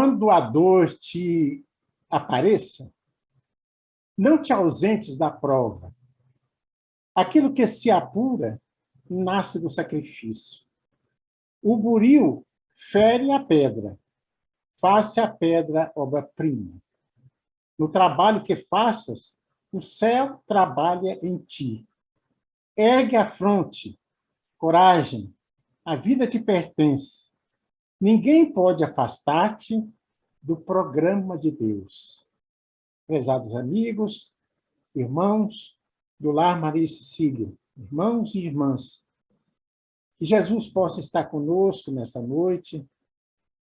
Quando a dor te apareça, não te ausentes da prova. Aquilo que se apura nasce do sacrifício. O buril fere a pedra, faça a pedra obra-prima. No trabalho que faças, o céu trabalha em ti. Ergue a fronte, coragem, a vida te pertence. Ninguém pode afastar-te do programa de Deus. Prezados amigos, irmãos do Lar Maria e Cecília, irmãos e irmãs, que Jesus possa estar conosco nessa noite,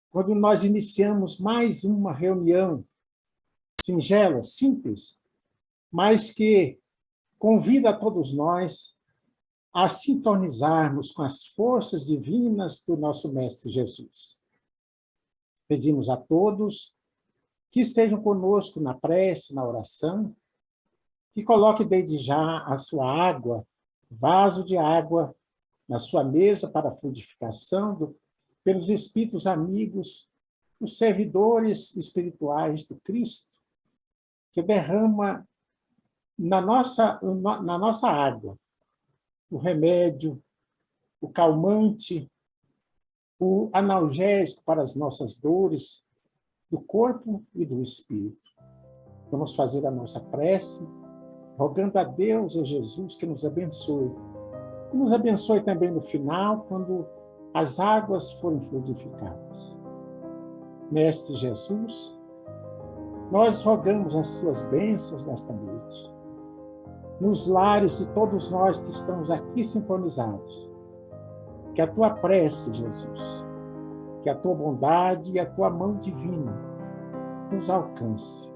quando nós iniciamos mais uma reunião singela, simples, mas que convida a todos nós a sintonizarmos com as forças divinas do nosso Mestre Jesus. Pedimos a todos que estejam conosco na prece, na oração, que coloque desde já a sua água, vaso de água, na sua mesa para a frutificação pelos espíritos amigos, os servidores espirituais do Cristo, que derrama na nossa água o remédio, o calmante, o analgésico para as nossas dores do corpo e do espírito. Vamos fazer a nossa prece, rogando a Deus e a Jesus que nos abençoe. E nos abençoe também no final, quando as águas forem fluidificadas. Mestre Jesus, nós rogamos as suas bênçãos nesta noite, nos lares de todos nós que estamos aqui sintonizados. Que a tua prece, Jesus, que a tua bondade e a tua mão divina nos alcance.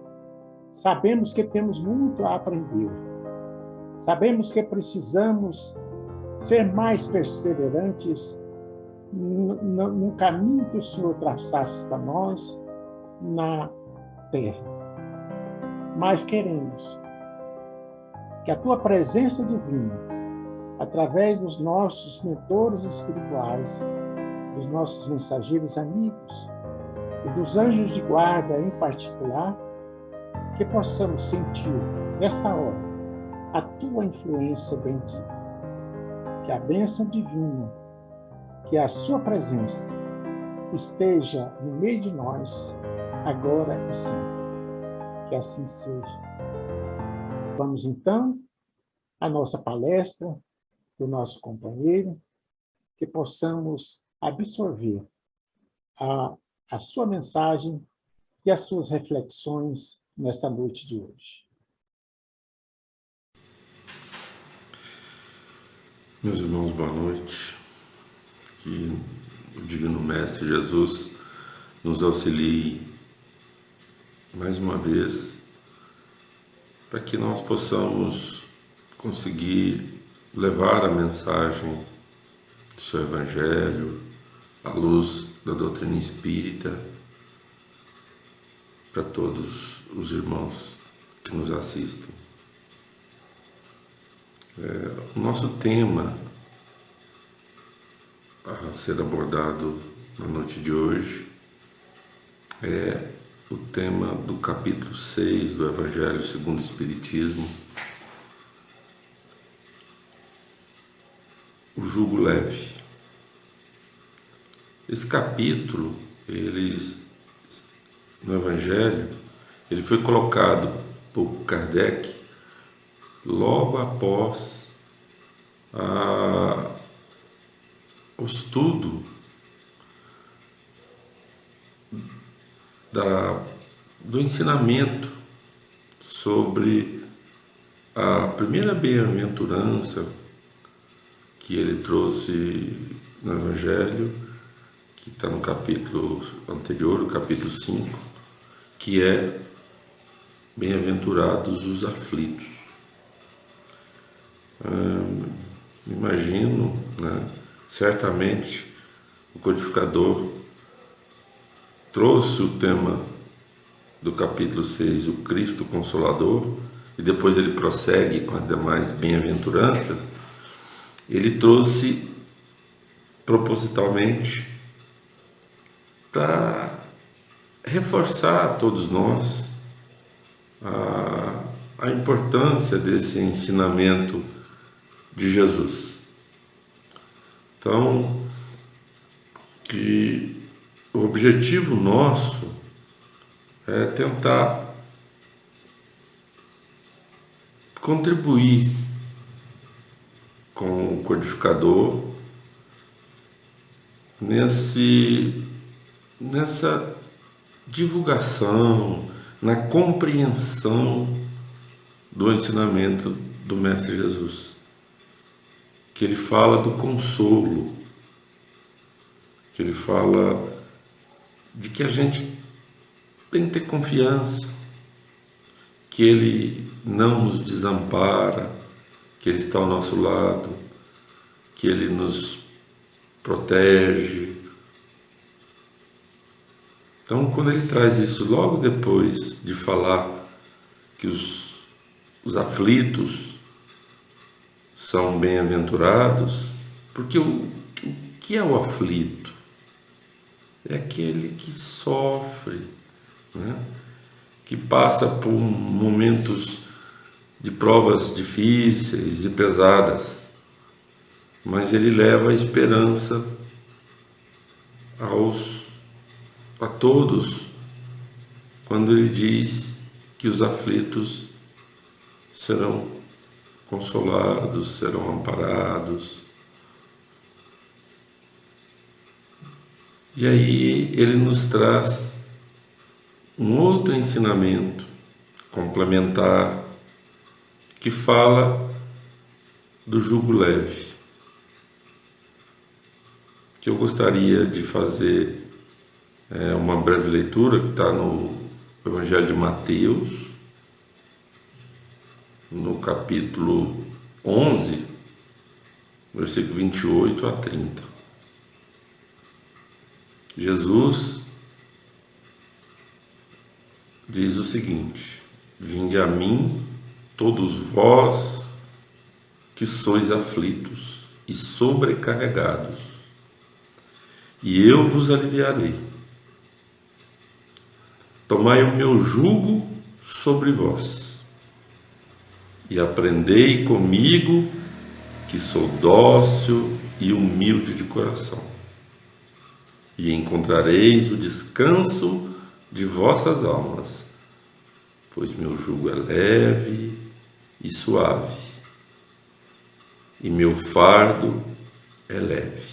Sabemos que temos muito a aprender. Sabemos que precisamos ser mais perseverantes no caminho que o Senhor traçasse para nós na terra. Mas queremos que a tua presença divina, através dos nossos mentores espirituais, dos nossos mensageiros amigos e dos anjos de guarda em particular, que possamos sentir, nesta hora, a tua influência bendita. Que a bênção divina, que a sua presença esteja no meio de nós, agora e sempre. Que assim seja. Vamos, então, à nossa palestra, do nosso companheiro, que possamos absorver a sua mensagem e as suas reflexões nesta noite de hoje. Meus irmãos, boa noite. Que o Divino Mestre Jesus nos auxilie mais uma vez para que nós possamos conseguir levar a mensagem do seu Evangelho, à luz da doutrina espírita, para todos os irmãos que nos assistem. O nosso tema a ser abordado na noite de hoje é o tema do capítulo 6 do Evangelho segundo o Espiritismo, o jugo leve. Esse capítulo, no Evangelho, ele foi colocado por Kardec logo após o estudo do ensinamento sobre a primeira bem-aventurança que ele trouxe no Evangelho, que está no capítulo anterior, o capítulo 5, que é Bem-aventurados os aflitos. Imagino, né, certamente o codificador trouxe o tema do capítulo 6, o Cristo Consolador, e depois ele prossegue com as demais bem-aventuranças. Ele trouxe propositalmente para reforçar a todos nós a importância desse ensinamento de Jesus. Então, que o objetivo nosso é tentar contribuir com o codificador nessa divulgação, na compreensão do ensinamento do Mestre Jesus, que ele fala do consolo, que ele fala de que a gente tem que ter confiança, que ele não nos desampara, que ele está ao nosso lado, que ele nos protege. Então, quando ele traz isso logo depois de falar que os aflitos são bem-aventurados, porque o que é o aflito? É aquele que sofre, né? Que passa por momentos de provas difíceis e pesadas, mas ele leva a esperança a todos quando ele diz que os aflitos serão consolados, serão amparados. E aí ele nos traz um outro ensinamento complementar que fala do jugo leve, que eu gostaria de fazer uma breve leitura que está no Evangelho de Mateus, no capítulo 11, versículo 28 a 30. Jesus diz o seguinte: vinde a mim, todos vós que sois aflitos e sobrecarregados, e eu vos aliviarei. Tomai o meu jugo sobre vós, e aprendei comigo, que sou dócil e humilde de coração, e encontrareis o descanso de vossas almas, pois meu jugo é leve e suave, e meu fardo é leve.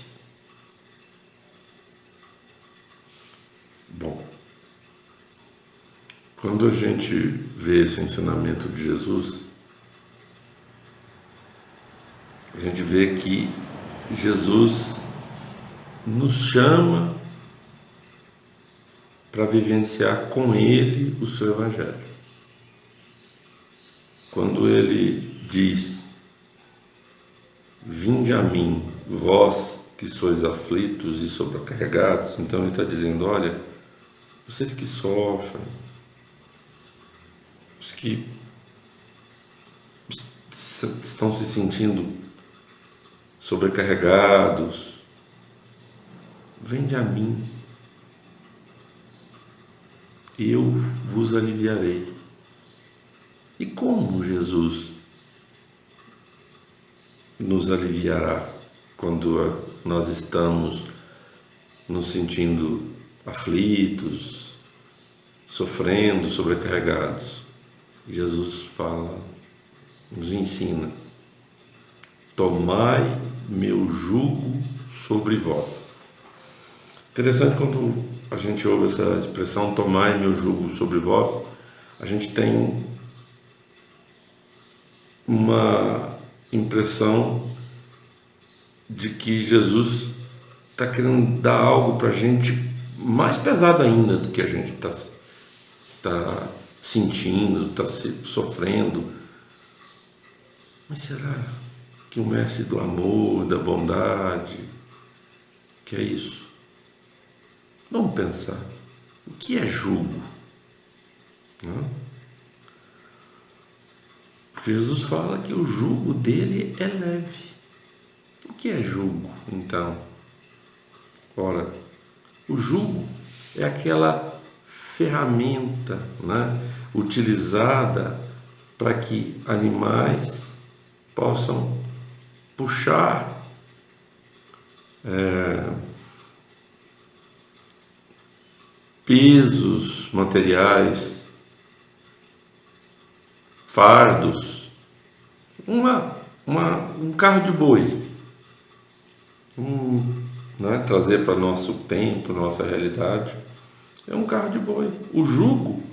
Bom, quando a gente vê esse ensinamento de Jesus, a gente vê que Jesus nos chama para vivenciar com Ele o seu Evangelho. Quando Ele diz: vinde a mim, vós que sois aflitos e sobrecarregados, então Ele está dizendo: olha, vocês que sofrem, os que estão se sentindo sobrecarregados, vinde a mim, e eu vos aliviarei. E como Jesus nos aliviará quando nós estamos nos sentindo aflitos, sofrendo, sobrecarregados? Jesus fala, nos ensina: tomai meu jugo sobre vós. Interessante, quando a gente ouve essa expressão, tomai meu jugo sobre vós, a gente tem uma impressão de que Jesus está querendo dar algo para a gente mais pesado ainda do que a gente está sentindo, está sofrendo. Mas será que o mestre do amor, da bondade, que é isso? Vamos pensar, o que é jugo? Não? Porque Jesus fala que o jugo dele é leve. O que é jugo, então? Ora, o jugo é aquela ferramenta, né, utilizada para que animais possam puxar pesos materiais, fardos, um carro de boi, né, trazer para nosso tempo, nossa realidade, é um carro de boi. O jugo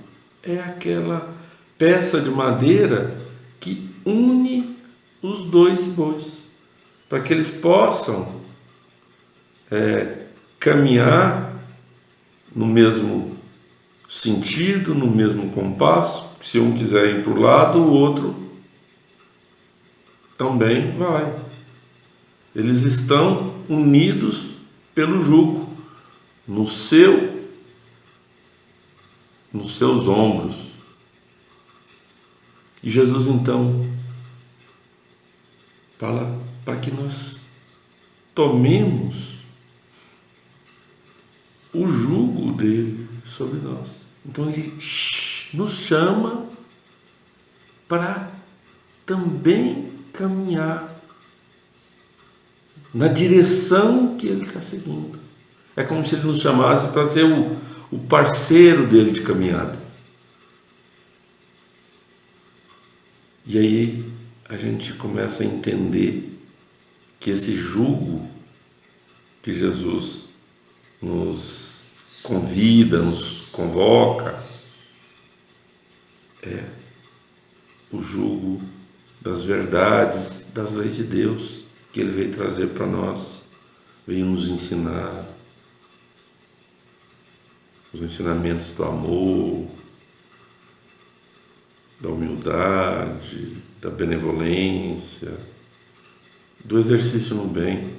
é aquela peça de madeira que une os dois bois, para que eles possam caminhar no mesmo sentido, no mesmo compasso. Se um quiser ir para o lado, o outro também vai. Eles estão unidos pelo jugo nos seus ombros. E Jesus então fala para que nós tomemos o jugo dele sobre nós. Então ele nos chama para também caminhar na direção que ele está seguindo. É como se ele nos chamasse para ser o parceiro dele de caminhada. E aí a gente começa a entender que esse jugo que Jesus nos convida, nos convoca, é o jugo das verdades, das leis de Deus que Ele veio trazer para nós, veio nos ensinar os ensinamentos do amor, da humildade, da benevolência, do exercício no bem.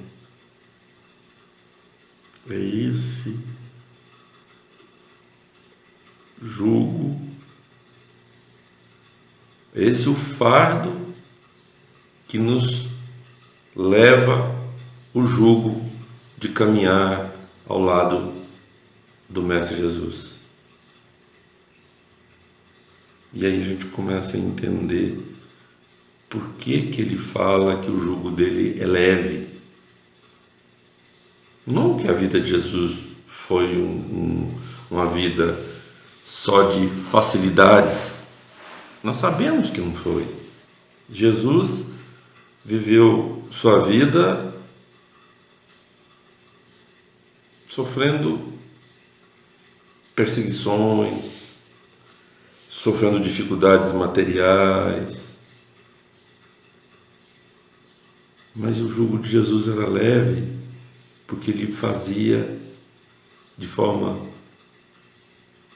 É esse jugo, é esse o fardo que nos leva o jugo de caminhar ao lado do Mestre Jesus. E aí a gente começa a entender por que ele fala que o jugo dele é leve. Não que a vida de Jesus foi uma vida só de facilidades. Nós sabemos que não foi. Jesus viveu sua vida sofrendo perseguições, sofrendo dificuldades materiais. Mas o jugo de Jesus era leve, porque ele fazia de forma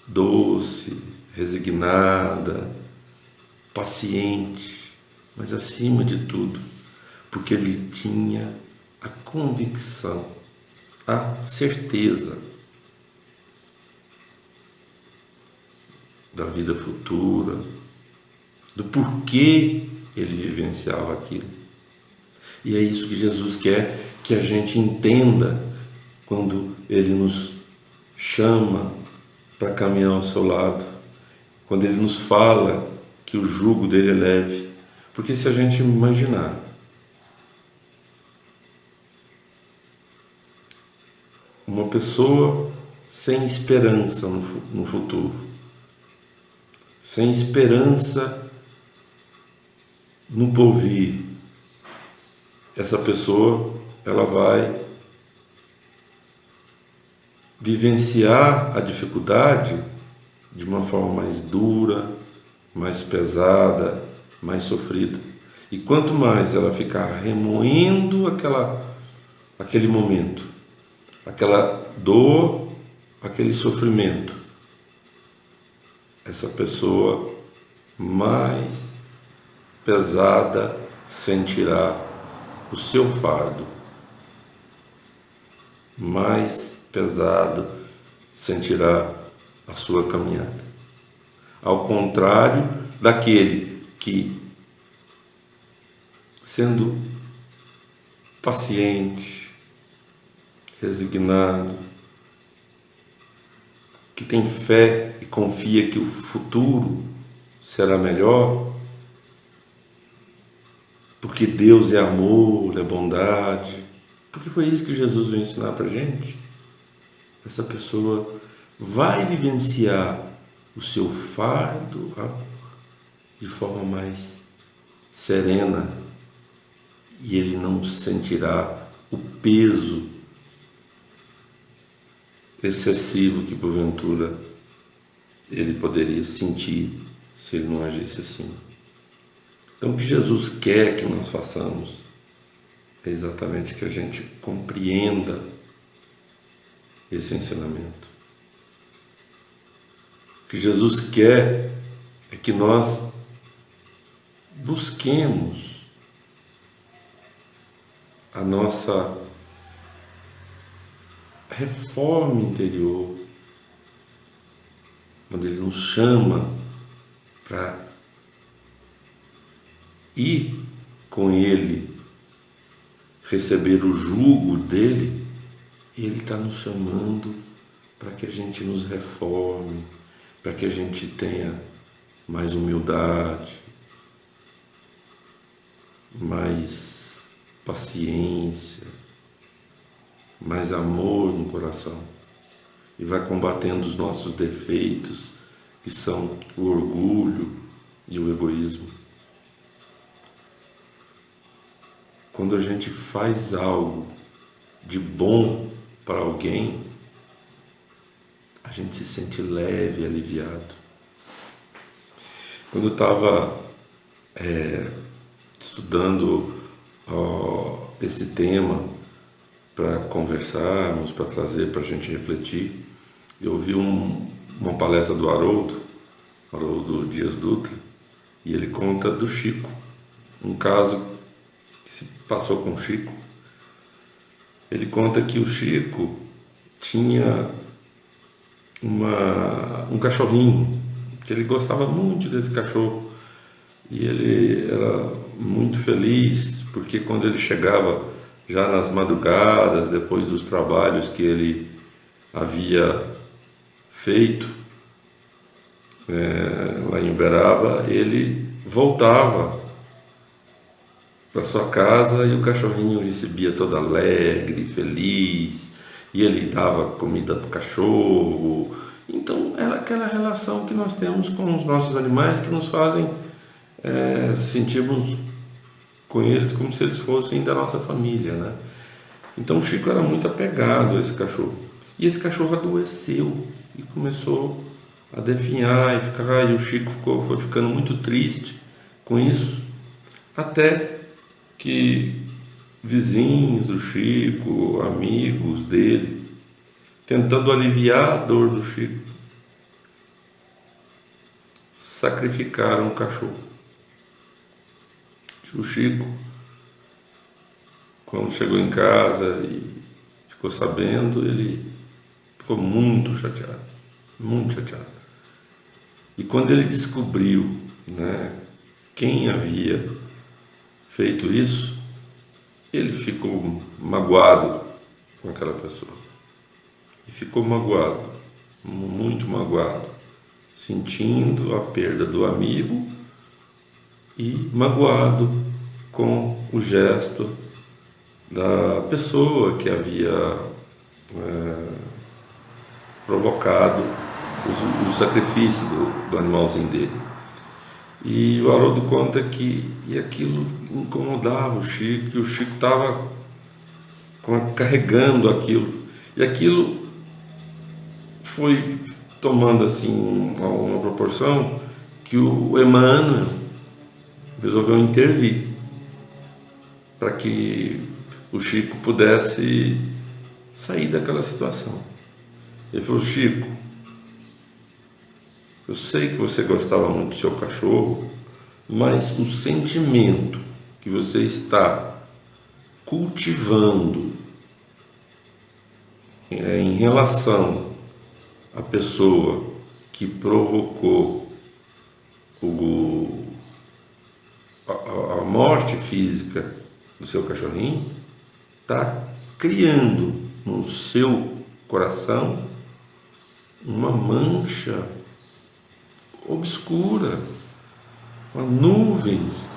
doce, resignada, paciente, mas acima de tudo, porque ele tinha a convicção, a certeza da vida futura, do porquê ele vivenciava aquilo. E é isso que Jesus quer que a gente entenda quando ele nos chama para caminhar ao seu lado, quando ele nos fala que o jugo dele é leve. Porque se a gente imaginar uma pessoa sem esperança no futuro, sem esperança no porvir, essa pessoa ela vai vivenciar a dificuldade de uma forma mais dura, mais pesada, mais sofrida. E quanto mais ela ficar remoendo aquele momento, aquela dor, aquele sofrimento, essa pessoa mais pesada sentirá o seu fardo, mais pesado sentirá a sua caminhada. Ao contrário daquele que, sendo paciente, resignado, que tem fé e confia que o futuro será melhor, porque Deus é amor, é bondade, porque foi isso que Jesus veio ensinar para a gente. Essa pessoa vai vivenciar o seu fardo de forma mais serena e ele não sentirá o peso excessivo que porventura ele poderia sentir se ele não agisse assim. Então, o que Jesus quer que nós façamos é exatamente que a gente compreenda esse ensinamento. O que Jesus quer é que nós busquemos a nossa reforma interior, quando Ele nos chama para ir com Ele, receber o jugo dele, Ele está nos chamando para que a gente nos reforme, para que a gente tenha mais humildade, mais paciência, mais amor no coração. E vai combatendo os nossos defeitos, que são o orgulho e o egoísmo. Quando a gente faz algo de bom para alguém, a gente se sente leve, aliviado. Quando eu estava estudando esse tema para conversarmos, para trazer para a gente refletir, eu ouvi uma palestra do Haroldo Dias Dutra, e ele conta do Chico, um caso que se passou com o Chico. Ele conta que o Chico tinha um cachorrinho, que ele gostava muito desse cachorro, e ele era muito feliz, porque quando ele chegava já nas madrugadas, depois dos trabalhos que ele havia feito lá em Uberaba, ele voltava para sua casa e o cachorrinho recebia todo alegre, feliz, e ele dava comida para o cachorro. Então era aquela relação que nós temos com os nossos animais, que nos fazem sentirmos com eles como se eles fossem da nossa família, né? Então o Chico era muito apegado a esse cachorro, e esse cachorro adoeceu e começou a definhar e o Chico foi ficando muito triste com isso, até que vizinhos do Chico, amigos dele, tentando aliviar a dor do Chico, sacrificaram o cachorro. O Chico, quando chegou em casa e ficou sabendo, ele ficou muito chateado, muito chateado. E quando ele descobriu, né, quem havia feito isso, ele ficou magoado com aquela pessoa. E ficou magoado, muito magoado, sentindo a perda do amigo e magoado com o gesto da pessoa que havia provocado o sacrifício do animalzinho dele. E o Haroldo conta que aquilo incomodava o Chico, que o Chico estava carregando aquilo, e aquilo foi tomando assim uma proporção que o Emmanuel resolveu intervir para que o Chico pudesse sair daquela situação. Ele falou: Chico, eu sei que você gostava muito do seu cachorro, mas o sentimento que você está cultivando em relação à pessoa que provocou a morte física do seu cachorrinho, está criando no seu coração uma mancha obscura, uma nuvens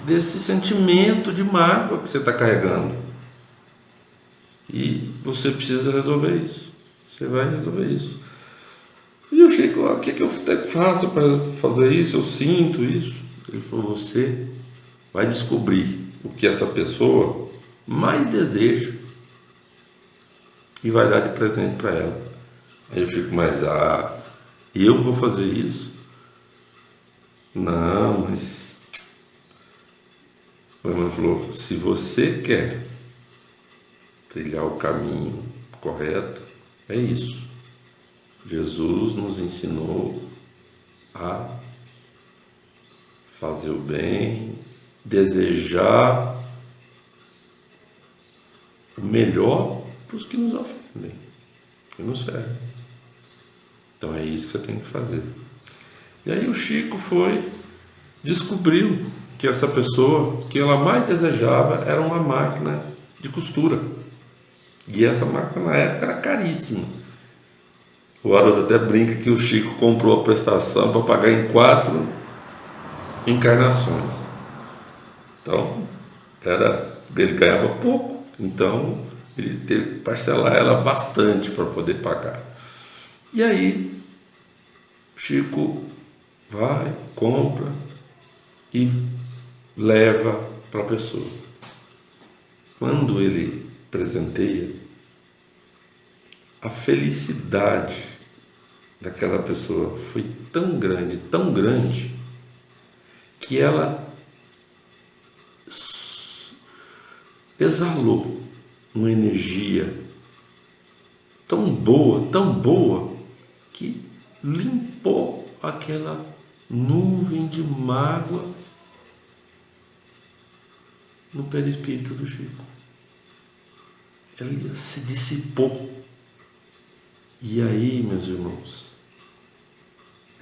desse sentimento de mágoa que você está carregando. E você precisa resolver isso. Você vai resolver isso. E eu chego lá, o que eu faço para fazer isso? Eu sinto isso. Ele falou, você vai descobrir o que essa pessoa mais deseja e vai dar de presente para ela. Aí eu fico, mas eu vou fazer isso? Não, mas o irmão falou, se você quer trilhar o caminho correto, é isso. Jesus nos ensinou a fazer o bem, desejar o melhor para os que nos ofendem, que nos ferem. Então é isso que você tem que fazer. E aí o Chico descobriu que essa pessoa, que ela mais desejava, era uma máquina de costura. E essa máquina na época era caríssima. O Haroldo até brinca que o Chico comprou a prestação para pagar em 4 encarnações. Então, ele ganhava pouco, então ele teve que parcelar ela bastante para poder pagar. E aí, o Chico vai, compra e leva para a pessoa. Quando ele presenteia, a felicidade daquela pessoa foi tão grande, que ela exalou uma energia tão boa, que limpou aquela nuvem de mágoa no perispírito do Chico. Ela se dissipou. E aí, meus irmãos,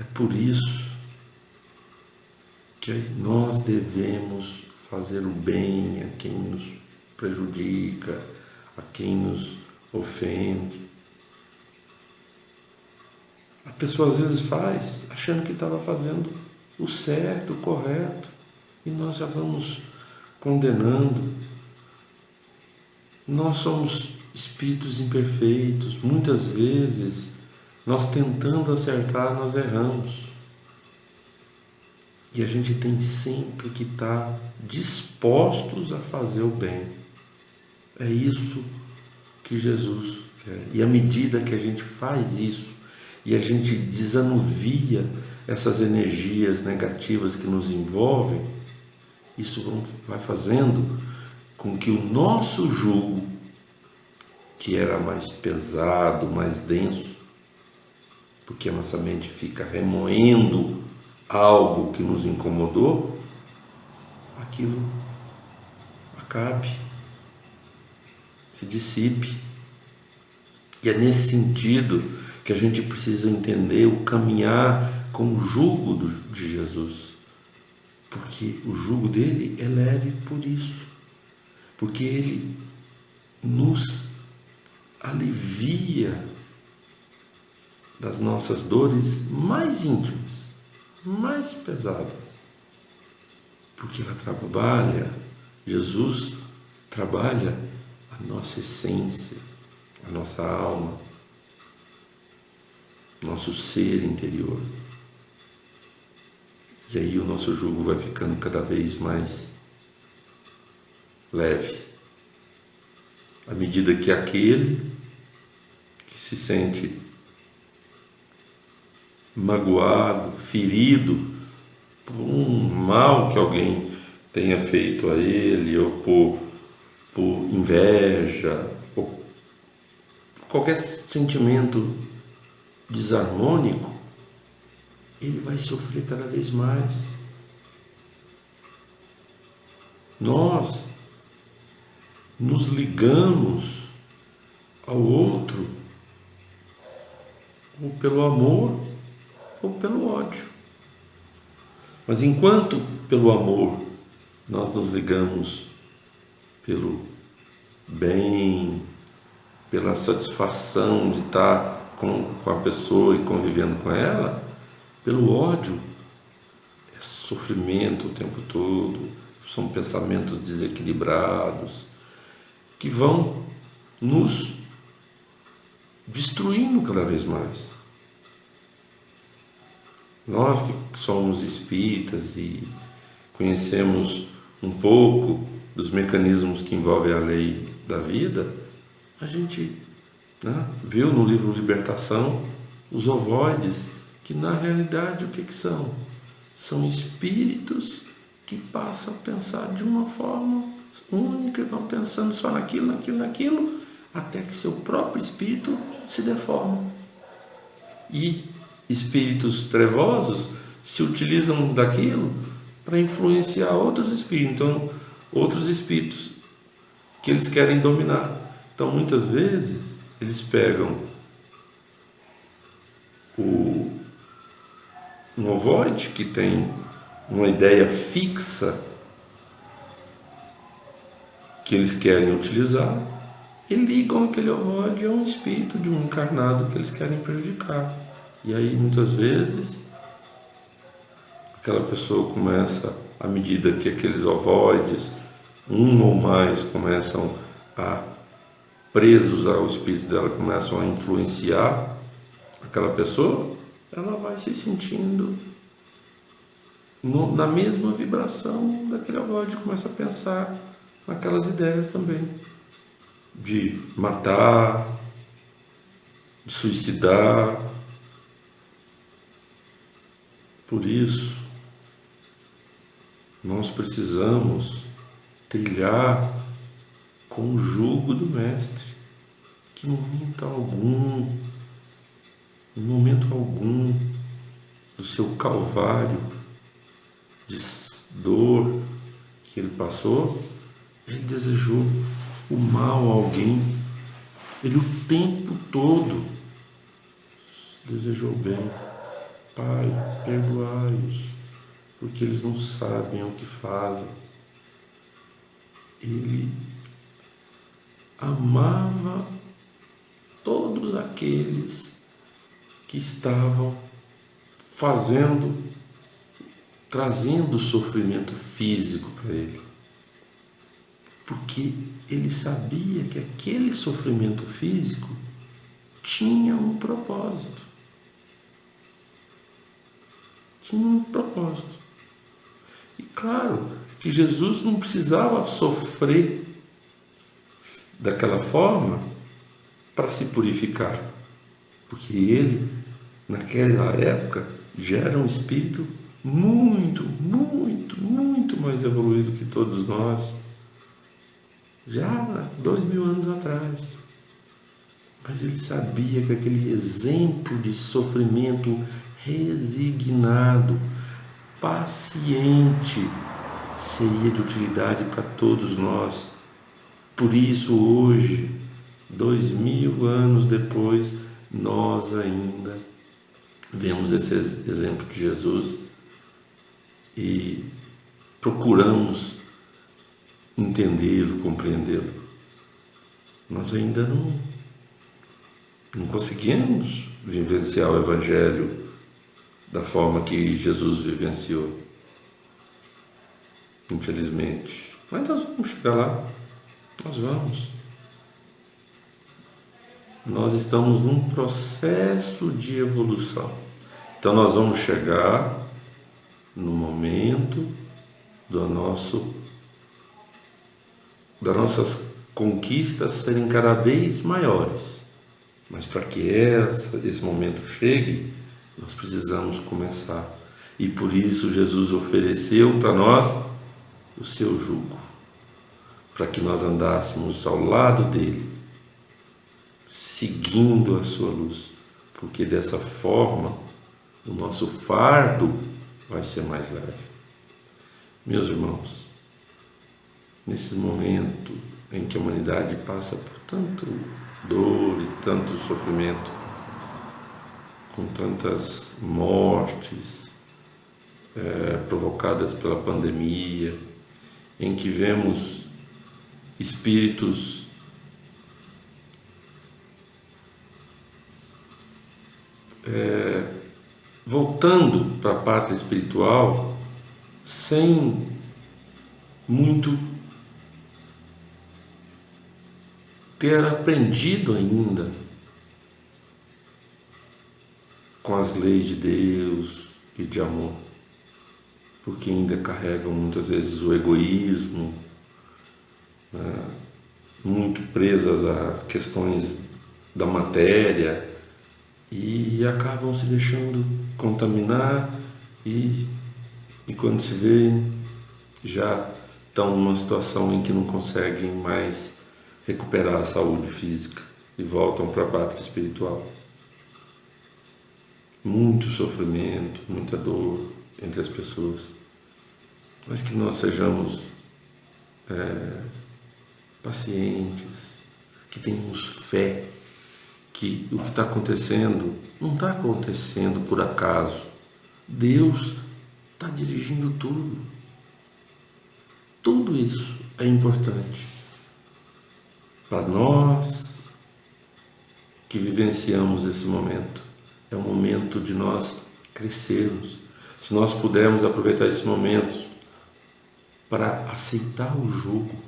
é por isso que nós devemos fazer o bem a quem nos prejudica, a quem nos ofende. A pessoa às vezes faz achando que estava fazendo o certo, o correto, e nós já vamos condenando. Nós somos espíritos imperfeitos, muitas vezes nós tentando acertar, nós erramos. E a gente tem sempre que estar dispostos a fazer o bem. É isso que Jesus quer. E à medida que a gente faz isso, e a gente desanuvia essas energias negativas que nos envolvem, isso vai fazendo com que o nosso jugo, que era mais pesado, mais denso, porque a nossa mente fica remoendo algo que nos incomodou, aquilo acabe, se dissipe. E é nesse sentido que a gente precisa entender o caminhar com o jugo de Jesus, porque o jugo dele é leve por isso, porque ele nos alivia das nossas dores mais íntimas, mais pesadas, porque ela trabalha, Jesus trabalha a nossa essência, a nossa alma, nosso ser interior. E aí o nosso jugo vai ficando cada vez mais leve, à medida que aquele que se sente magoado, ferido por um mal que alguém tenha feito a ele, ou por inveja, ou qualquer sentimento desarmônico, ele vai sofrer cada vez mais. Nós nos ligamos ao outro ou pelo amor ou pelo ódio. Mas enquanto pelo amor nós nos ligamos pelo bem, pela satisfação de estar com a pessoa e convivendo com ela, pelo ódio. É sofrimento o tempo todo, são pensamentos desequilibrados que vão nos destruindo cada vez mais. Nós que somos espíritas e conhecemos um pouco dos mecanismos que envolvem a lei da vida, a gente, né, viu no livro Libertação os ovoides, que na realidade o que são? São espíritos que passam a pensar de uma forma única, vão pensando só naquilo, até que seu próprio espírito se deforma. E espíritos trevosos se utilizam daquilo para influenciar outros espíritos. Então, outros espíritos que eles querem dominar. Então, muitas vezes, eles pegam um ovoide que tem uma ideia fixa que eles querem utilizar e ligam aquele ovoide a um espírito de um encarnado que eles querem prejudicar. E aí, muitas vezes, aquela pessoa começa, à medida que aqueles ovoides, um ou mais, começam a, presos ao espírito dela, começam a influenciar aquela pessoa, ela vai se sentindo na mesma vibração daquele ovoide, começa a pensar naquelas ideias também, de matar, de suicidar. Por isso, nós precisamos trilhar com o jugo do Mestre, que em momento algum do seu calvário de dor que ele passou, ele desejou o mal a alguém. Ele o tempo todo desejou o bem. Pai, perdoai-os, porque eles não sabem o que fazem. Ele amava todos aqueles que estavam trazendo sofrimento físico para ele. Porque ele sabia que aquele sofrimento físico tinha um propósito. E claro que Jesus não precisava sofrer daquela forma para se purificar, porque ele, naquela época, já era um espírito muito mais evoluído que todos nós, já 2000 anos atrás. Mas ele sabia que aquele exemplo de sofrimento resignado, paciente, seria de utilidade para todos nós. Por isso, hoje, 2000 anos depois, nós ainda vemos esse exemplo de Jesus e procuramos entendê-lo, compreendê-lo. Nós ainda não conseguimos vivenciar o Evangelho da forma que Jesus vivenciou, infelizmente. Mas nós vamos chegar lá, nós vamos. Nós estamos num processo de evolução. Então nós vamos chegar no momento das nossas conquistas serem cada vez maiores. Mas para que esse momento chegue, nós precisamos começar. E por isso Jesus ofereceu para nós o seu jugo, para que nós andássemos ao lado dele, seguindo a sua luz, porque dessa forma o nosso fardo vai ser mais leve. Meus irmãos, nesse momento em que a humanidade passa por tanto dor e tanto sofrimento, com tantas mortes provocadas pela pandemia, em que vemos espíritos voltando para a pátria espiritual sem muito ter aprendido ainda com as leis de Deus e de amor, porque ainda carregam muitas vezes o egoísmo, né, muito presas a questões da matéria e acabam se deixando contaminar e quando se vê já estão numa situação em que não conseguem mais recuperar a saúde física e voltam para a pátria espiritual. Muito sofrimento, muita dor entre as pessoas, mas que nós sejamos pacientes, que tenhamos fé que o que está acontecendo não está acontecendo por acaso. Deus está dirigindo tudo. Tudo isso é importante para nós que vivenciamos esse momento. É o momento de nós crescermos. Se nós pudermos aproveitar esse momento para aceitar o jugo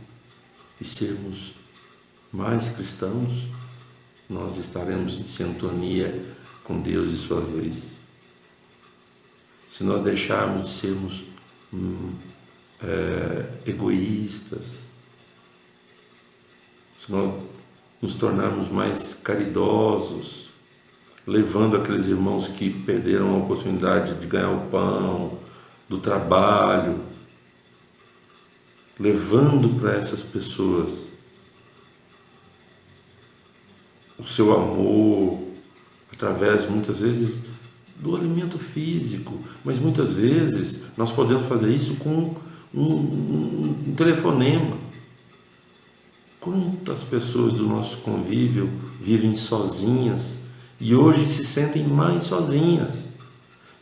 e sermos mais cristãos, nós estaremos em sintonia com Deus e suas leis. Se nós deixarmos de sermos egoístas, se nós nos tornarmos mais caridosos, levando aqueles irmãos que perderam a oportunidade de ganhar o pão, do trabalho, levando para essas pessoas o seu amor, através muitas vezes do alimento físico, mas muitas vezes nós podemos fazer isso com um telefonema. Quantas pessoas do nosso convívio vivem sozinhas e hoje se sentem mais sozinhas,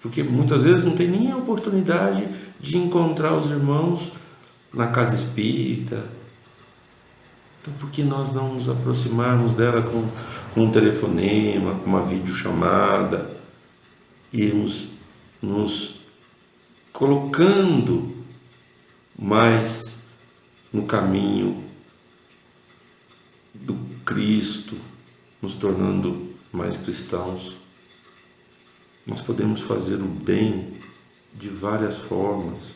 porque muitas vezes não tem nem a oportunidade de encontrar os irmãos na casa espírita. Então, por que nós não nos aproximarmos dela com um telefonema, com uma videochamada, irmos nos colocando mais no caminho do Cristo, nos tornando mais cristãos? Nós podemos fazer o bem de várias formas.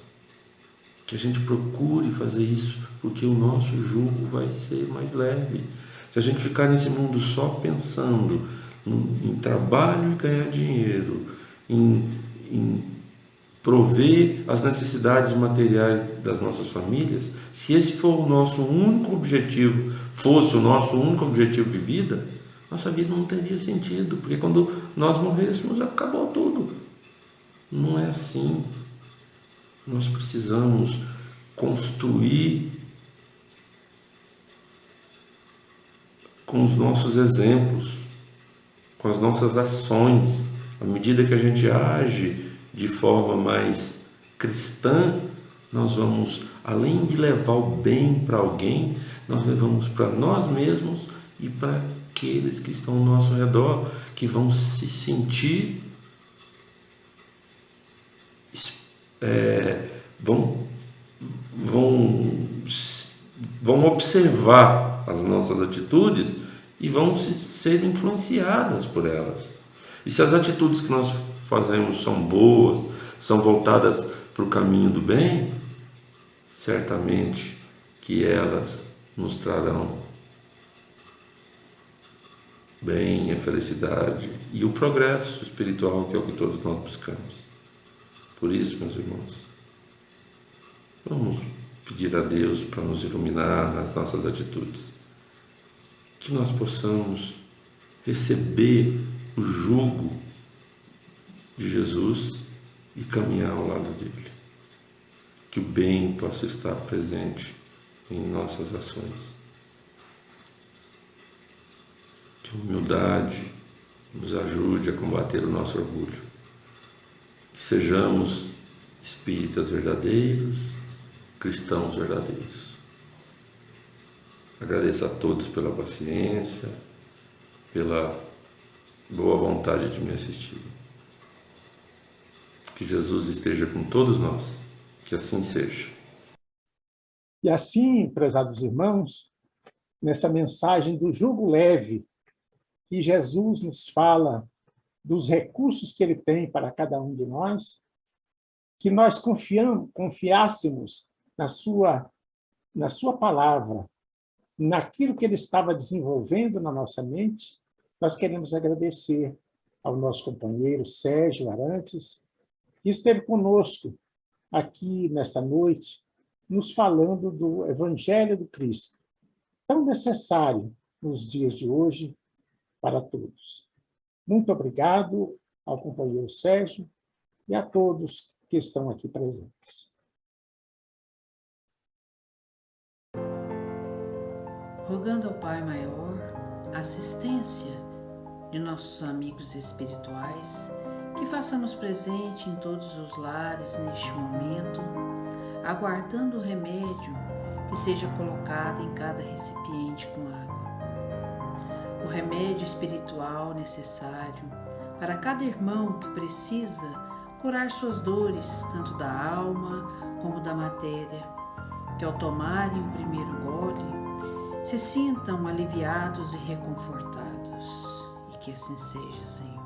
Que a gente procure fazer isso, porque o nosso jugo vai ser mais leve. Se a gente ficar nesse mundo só pensando em trabalho e ganhar dinheiro, em prover as necessidades materiais das nossas famílias, se esse for o nosso único objetivo, fosse o nosso único objetivo de vida, nossa vida não teria sentido, porque quando nós morrêssemos, acabou tudo. Não é assim. Nós precisamos construir com os nossos exemplos, com as nossas ações. À medida que a gente age de forma mais cristã, nós vamos, além de levar o bem para alguém, nós levamos para nós mesmos e para aqueles que estão ao nosso redor, que vão se sentir vão observar as nossas atitudes e vão ser influenciadas por elas. E se as atitudes que nós fazemos são boas, são voltadas para o caminho do bem, certamente que elas nos trarão bem, a felicidade e o progresso espiritual, que é o que todos nós buscamos. Por isso, meus irmãos, vamos pedir a Deus para nos iluminar nas nossas atitudes, que nós possamos receber o jugo de Jesus e caminhar ao lado dele, que o bem possa estar presente em nossas ações, que a humildade nos ajude a combater o nosso orgulho, que sejamos espíritas verdadeiros, cristãos verdadeiros. Agradeço a todos pela paciência, pela boa vontade de me assistir. Que Jesus esteja com todos nós, que assim seja. E assim, prezados irmãos, nessa mensagem do jugo leve, que Jesus nos fala dos recursos que ele tem para cada um de nós, que nós confiássemos na sua palavra, naquilo que ele estava desenvolvendo na nossa mente. Nós queremos agradecer ao nosso companheiro Sérgio Arantes, que esteve conosco aqui nesta noite, nos falando do Evangelho do Cristo, tão necessário nos dias de hoje para todos. Muito obrigado ao companheiro Sérgio e a todos que estão aqui presentes. Rogando ao Pai Maior a assistência de nossos amigos espirituais, que façamos presente em todos os lares neste momento, aguardando o remédio que seja colocado em cada recipiente com água. O remédio espiritual necessário para cada irmão que precisa curar suas dores, tanto da alma como da matéria, que ao tomarem o primeiro gole, se sintam aliviados e reconfortados, e que assim seja, Senhor.